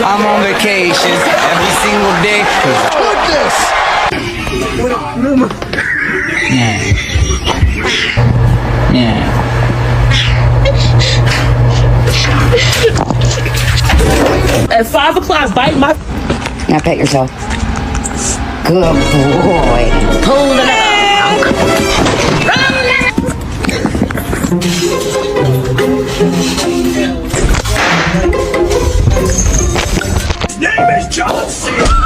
I'm on vacation every single day. Yeah. At 5 o'clock, bite my. Now pet yourself. Good boy. Pull it out. Name is John C.